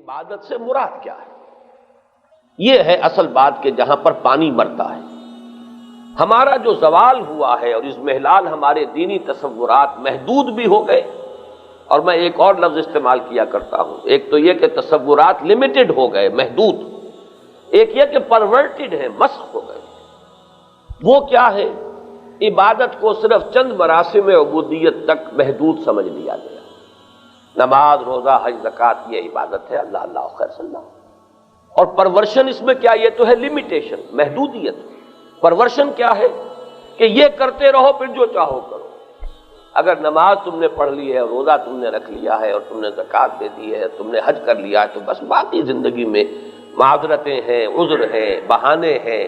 عبادت سے مراد کیا ہے؟ یہ ہے اصل بات کہ جہاں پر پانی مرتا ہے، ہمارا جو زوال ہوا ہے اور اس محلال ہمارے دینی تصورات محدود بھی ہو گئے، اور میں ایک اور لفظ استعمال کیا کرتا ہوں، ایک تو یہ کہ تصورات لمیٹڈ ہو گئے، محدود، ایک یہ کہ پرورٹڈ ہیں، مسخ ہو گئے۔ وہ کیا ہے؟ عبادت کو صرف چند مراسم عبودیت تک محدود سمجھ لیا گیا۔ نماز، روزہ، حج، زکوٰۃ یہ عبادت ہے، اللہ اللہ خیر صلی اللہ۔ اور پرورشن اس میں کیا؟ یہ تو ہے لمیٹیشن، محدودیت۔ پرورشن کیا ہے؟ کہ یہ کرتے رہو پھر جو چاہو کرو۔ اگر نماز تم نے پڑھ لی ہے، روزہ تم نے رکھ لیا ہے، اور تم نے زکوٰۃ دے دی ہے، تم نے حج کر لیا ہے، تو بس باقی زندگی میں معذرتیں ہیں، عذر ہیں، بہانے ہیں،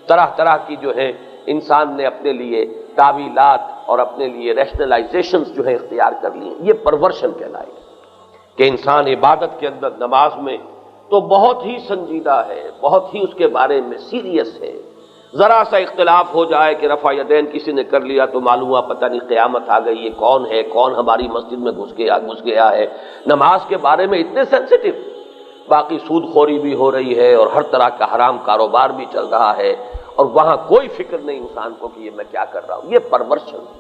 طرح طرح کی جو ہے انسان نے اپنے لیے تعویلات اور اپنے لیے ریشنلائزیشنز جو ہے اختیار کر لی ہیں۔ یہ پرورشن کہلائے گی کہ انسان عبادت کے اندر نماز میں تو بہت ہی سنجیدہ ہے، بہت ہی اس کے بارے میں سیریس ہے۔ ذرا سا اختلاف ہو جائے کہ رفع یدین کسی نے کر لیا تو معلوم ہوا پتہ نہیں قیامت آ گئی، یہ کون ہے، کون ہماری مسجد میں گھس گیا ہے۔ نماز کے بارے میں اتنے سینسٹیو، باقی سود خوری بھی ہو رہی ہے اور ہر طرح کا حرام کاروبار بھی چل رہا ہے، اور وہاں کوئی فکر نہیں انسان کو کہ یہ میں کیا کر رہا ہوں۔ یہ پرورشن ہے۔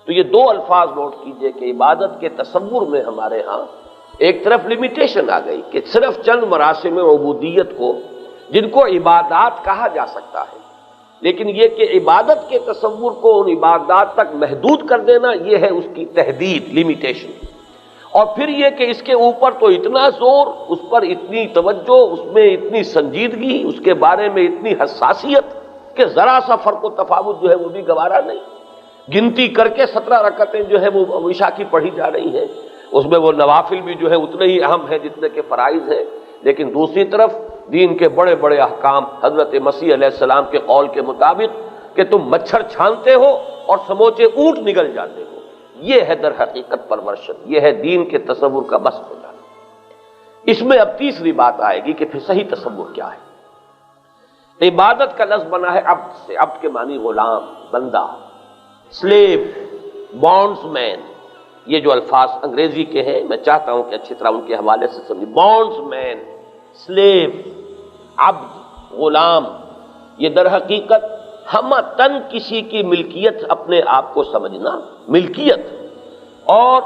تو یہ دو الفاظ نوٹ کیجئے کہ عبادت کے تصور میں ہمارے ہاں ایک طرف لمیٹیشن آ گئی کہ صرف چند مراسم عبودیت کو، جن کو عبادات کہا جا سکتا ہے، لیکن یہ کہ عبادت کے تصور کو ان عبادات تک محدود کر دینا، یہ ہے اس کی تحدید، لمیٹیشن۔ اور پھر یہ کہ اس کے اوپر تو اتنا زور، اس پر اتنی توجہ، اس میں اتنی سنجیدگی، اس کے بارے میں اتنی حساسیت کہ ذرا سا فرق و تفاوت جو ہے وہ بھی گوارا نہیں۔ گنتی کر کے 17 رکعتیں جو ہے وہ عشاء کی پڑھی جا رہی ہیں، اس میں وہ نوافل بھی جو ہے اتنے ہی اہم ہیں جتنے کہ فرائض ہیں، لیکن دوسری طرف دین کے بڑے بڑے احکام حضرت مسیح علیہ السلام کے قول کے مطابق کہ تم مچھر چھانتے ہو اور سموچے اونٹ نگل جاتے ہو، یہ ہے در حقیقت پرورشن، یہ ہے دین کے تصور کا بس ہو جانا۔ اس میں اب تیسری بات آئے گی کہ پھر صحیح تصور کیا ہے۔ عبادت کا لفظ بنا ہے عبد سے، عبد کے معنی غلام، بندہ، سلیو، بانڈز مین۔ یہ جو الفاظ انگریزی کے ہیں میں چاہتا ہوں کہ اچھی طرح ان کے حوالے سے سمجھیں۔ بانڈز مین، سلیو، عبد، غلام، یہ در حقیقت ہم تن کسی کی ملکیت اپنے آپ کو سمجھنا، ملکیت، اور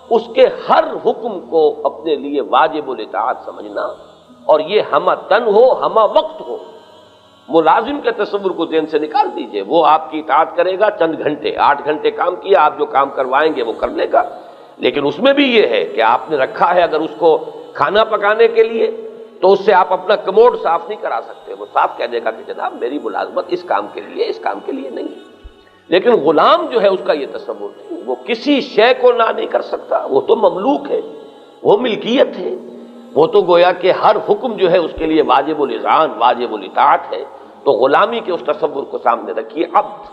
اس کے ہر حکم کو اپنے لیے واجب الاطاعت سمجھنا، اور یہ ہم تن ہو، ہم وقت ہو۔ ملازم کے تصور کو ذہن سے نکال دیجئے، وہ آپ کی اطاعت کرے گا چند گھنٹے، 8 گھنٹے کام کیا، آپ جو کام کروائیں گے وہ کر لے گا، لیکن اس میں بھی یہ ہے کہ آپ نے رکھا ہے اگر اس کو کھانا پکانے کے لیے تو اس سے آپ اپنا کموڈ صاف نہیں کرا سکتے، وہ صاف کہہ دے گا کہ جناب میری ملازمت اس کام کے لیے، اس کام کے لیے نہیں ہے۔ لیکن غلام جو ہے اس کا یہ تصور نہیں، وہ کسی شے کو نہ نہیں کر سکتا، وہ تو مملوک ہے، وہ ملکیت ہے، وہ تو گویا کہ ہر حکم جو ہے اس کے لیے واجب الاذعان، واجب الاطاعت ہے۔ تو غلامی کے اس تصور کو سامنے رکھیے، عبد،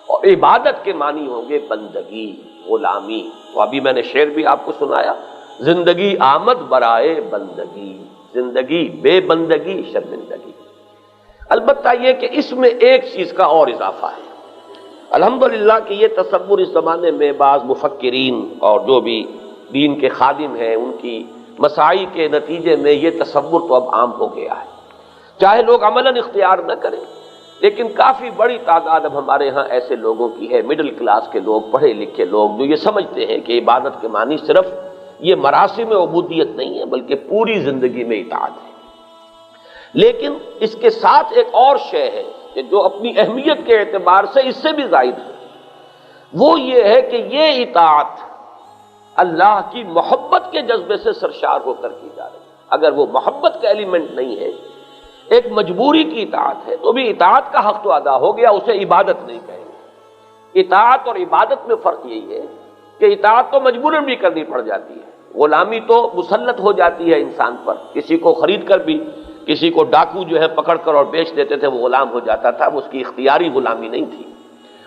اور عبادت کے معنی ہوں گے بندگی، غلامی۔ تو ابھی میں نے شعر بھی آپ کو سنایا، زندگی آمد برائے بندگی، زندگی بے بندگی شرمندگی۔ البتہ یہ کہ اس میں ایک چیز کا اور اضافہ ہے، الحمدللہ کہ یہ تصور اس زمانے میں بعض مفکرین اور جو بھی دین کے خادم ہیں ان کی مساعی کے نتیجے میں یہ تصور تو اب عام ہو گیا ہے، چاہے لوگ عملاً اختیار نہ کریں، لیکن کافی بڑی تعداد اب ہمارے ہاں ایسے لوگوں کی ہے، مڈل کلاس کے لوگ، پڑھے لکھے لوگ، جو یہ سمجھتے ہیں کہ عبادت کے معنی صرف یہ مراسم عبودیت نہیں ہے بلکہ پوری زندگی میں اطاعت ہے۔ لیکن اس کے ساتھ ایک اور شے ہے کہ جو اپنی اہمیت کے اعتبار سے اس سے بھی زائد ہے، وہ یہ ہے کہ یہ اطاعت اللہ کی محبت کے جذبے سے سرشار ہو کر کی جا رہی ہے۔ اگر وہ محبت کا ایلیمنٹ نہیں ہے، ایک مجبوری کی اطاعت ہے، تو بھی اطاعت کا حق تو ادا ہو گیا، اسے عبادت نہیں کہیں گے۔ اطاعت اور عبادت میں فرق یہی ہے کہ اطاعت تو مجبوراً بھی کرنی پڑ جاتی ہے، غلامی تو مسلط ہو جاتی ہے انسان پر، کسی کو خرید کر بھی، کسی کو ڈاکو جو ہے پکڑ کر اور بیچ دیتے تھے وہ غلام ہو جاتا تھا، وہ اس کی اختیاری غلامی نہیں تھی۔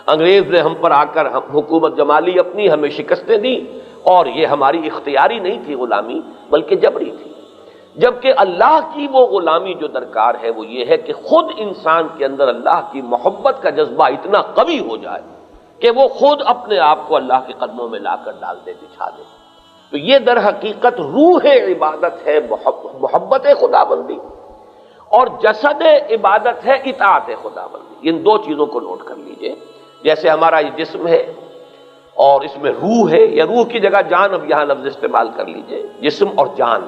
انگریز نے ہم پر آ کر حکومت جمالی اپنی ہمیں شکستیں دی، اور یہ ہماری اختیاری نہیں تھی غلامی بلکہ جبری تھی۔ جبکہ اللہ کی وہ غلامی جو درکار ہے وہ یہ ہے کہ خود انسان کے اندر اللہ کی محبت کا جذبہ اتنا قوی ہو جائے کہ وہ خود اپنے آپ کو اللہ کے قدموں میں لا کر ڈال دے، بچھا دے۔ تو یہ در حقیقت روح عبادت ہے محبت خدا بندی، اور جسد عبادت ہے اطاعت خدا بندی۔ ان دو چیزوں کو نوٹ کر لیجئے۔ جیسے ہمارا یہ جسم ہے اور اس میں روح ہے، یا روح کی جگہ جان، اب یہاں لفظ استعمال کر لیجئے، جسم اور جان۔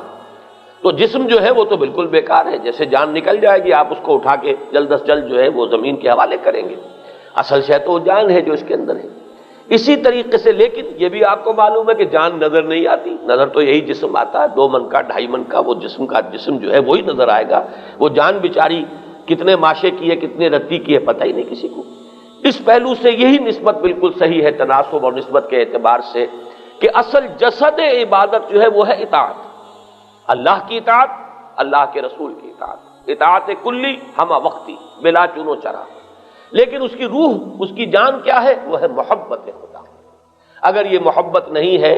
تو جسم جو ہے وہ تو بالکل بیکار ہے، جیسے جان نکل جائے گی آپ اس کو اٹھا کے جلد از جلد جو ہے وہ زمین کے حوالے کریں گے، اصل شے تو جان ہے جو اس کے اندر ہے۔ اسی طریقے سے لیکن یہ بھی آپ کو معلوم ہے کہ جان نظر نہیں آتی، نظر تو یہی جسم آتا ہے، 2 من کا 2.5 من کا وہ جسم جو ہے وہی نظر آئے گا، وہ جان بیچاری کتنے ماشے کی ہے کتنے رتی کی ہے پتہ ہی نہیں کسی کو۔ اس پہلو سے یہی نسبت بالکل صحیح ہے تناسب اور نسبت کے اعتبار سے کہ اصل جسد عبادت جو ہے وہ ہے اطاعت، اللہ کی اطاعت، اللہ کے رسول کی اطاعت، اطاعت کلی ہمہ وقتی بلا چونو چرا۔ لیکن اس کی روح، اس کی جان کیا ہے؟ وہ ہے محبت خدا۔ اگر یہ محبت نہیں ہے،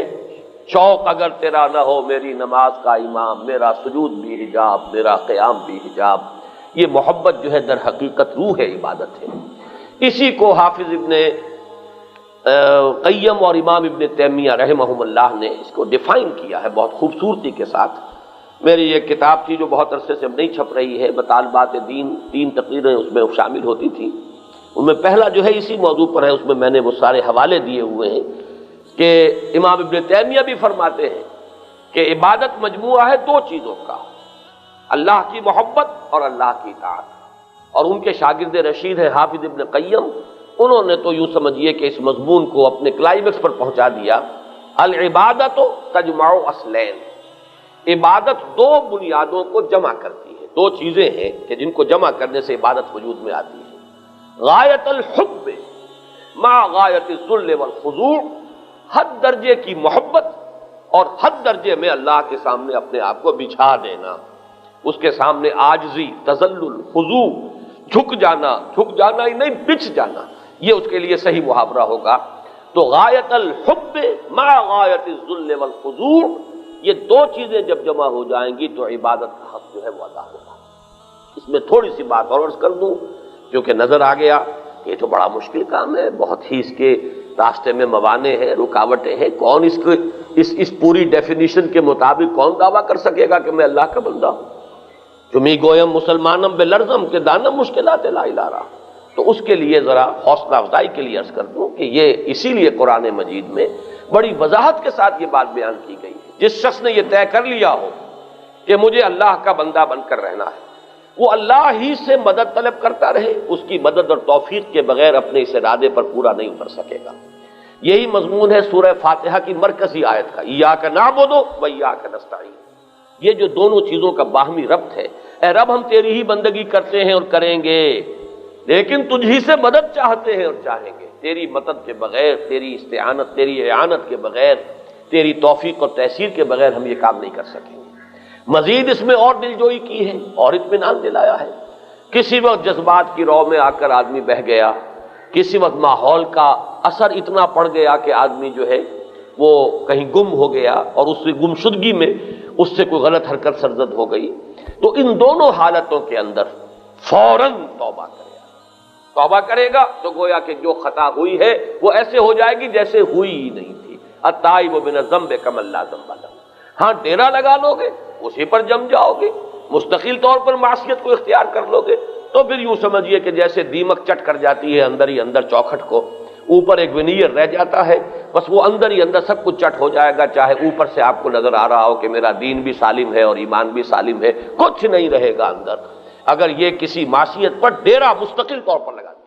شوق اگر تیرا نہ ہو میری نماز کا امام، میرا سجود بھی حجاب، میرا قیام بھی حجاب، یہ محبت جو ہے در حقیقت روح عبادت ہے۔ اسی کو حافظ ابن قیم اور امام ابن تیمیہ رحمہم اللہ نے اس کو ڈیفائن کیا ہے بہت خوبصورتی کے ساتھ۔ میری یہ کتاب تھی جو بہت عرصے سے اب نہیں چھپ رہی ہے، مطالبات دین، 3 تقریریں اس میں شامل ہوتی تھی، ان میں پہلا جو ہے اسی موضوع پر ہے، اس میں میں نے وہ سارے حوالے دیے ہوئے ہیں کہ امام ابن تیمیہ بھی فرماتے ہیں کہ عبادت مجموعہ ہے 2 چیزوں کا، اللہ کی محبت اور اللہ کی اطاعت۔ اور ان کے شاگرد رشید ہیں حافظ ابن قیم، انہوں نے تو یوں سمجھیے کہ اس مضمون کو اپنے کلائمیکس پر پہنچا دیا، العبادت تجمع اصلین، عبادت 2 بنیادوں کو جمع کرتی ہے، 2 چیزیں ہیں کہ جن کو جمع کرنے سے عبادت وجود میں آتی ہے، غایت الحب مع غایت الذل والخضوع، حد درجے کی محبت اور حد درجے میں اللہ کے سامنے اپنے آپ کو بچھا دینا، اس کے سامنے عاجزی، تذلل، خضوع، جھک جانا ہی نہیں بچھ جانا، یہ اس کے لیے صحیح محاورہ ہوگا۔ تو غایت الحب مع غایت الذل والخضوع، یہ 2 چیزیں جب جمع ہو جائیں گی تو عبادت کا حق جو ہے وہ ادا ہوگا۔ اس میں تھوڑی سی بات اور عرض کر دوں، کیونکہ نظر آ گیا کہ یہ تو بڑا مشکل کام ہے، بہت ہی اس کے راستے میں موانع ہیں، رکاوٹیں ہیں، کون اس پوری ڈیفینیشن کے مطابق کون دعویٰ کر سکے گا کہ میں اللہ کا بندہ ہوں؟ تمہیں گویم مسلمانم بے لرزم کے دانم مشکلات لا الہ را۔ تو اس کے لیے ذرا حوصلہ افزائی کے لیے عرض کر دوں کہ یہ اسی لیے قرآن مجید میں بڑی وضاحت کے ساتھ یہ بات بیان کی گئی ہے۔ جس شخص نے یہ طے کر لیا ہو کہ مجھے اللہ کا بندہ بن کر رہنا ہے، وہ اللہ ہی سے مدد طلب کرتا رہے، اس کی مدد اور توفیق کے بغیر اپنے اس ارادے پر پورا نہیں اتر سکے گا۔ یہی مضمون ہے سورہ فاتحہ کی مرکزی آیت کا، ایاک نعبد و ایاک نستعین۔ یہ جو دونوں چیزوں کا باہمی ربط ہے، اے رب ہم تیری ہی بندگی کرتے ہیں اور کریں گے، لیکن تجھ ہی سے مدد چاہتے ہیں اور چاہیں گے، تیری مدد کے بغیر، تیری استعانت، تیری اعانت کے بغیر، تیری توفیق اور تیسیر کے بغیر ہم یہ کام نہیں کر سکیں گے۔ مزید اس میں اور دلجوئی کی ہے اور اطمینان دلایا ہے۔ کسی وقت جذبات کی رو میں آ کر آدمی بہہ گیا، کسی وقت ماحول کا اثر اتنا پڑ گیا کہ آدمی جو ہے وہ کہیں گم ہو گیا اور اس گمشدگی میں اس سے کوئی غلط حرکت سرزد ہو گئی، تو ان دونوں حالتوں کے اندر فوراً توبہ کرے گا تو گویا کہ جو خطا ہوئی ہے وہ ایسے ہو جائے گی جیسے ہوئی ہی نہیں تھی۔ التائب من الذنب کمن لا ذنب لہ۔ ہاں ڈیرا لگا لو گے، اسی پر جم جاؤ گے، مستقل طور پر معصیت کو اختیار کر لو گے، تو پھر یوں سمجھیے کہ جیسے دیمک چٹ کر جاتی ہے اندر ہی اندر چوکھٹ کو، اوپر ایک ونیئر رہ جاتا ہے، بس وہ اندر ہی اندر سب کچھ چٹ ہو جائے گا، چاہے اوپر سے آپ کو نظر آ رہا ہو کہ میرا دین بھی سالم ہے اور ایمان بھی سالم ہے، کچھ نہیں رہے گا اندر، اگر یہ کسی معصیت پر ڈیرا مستقل طور پر لگا دے۔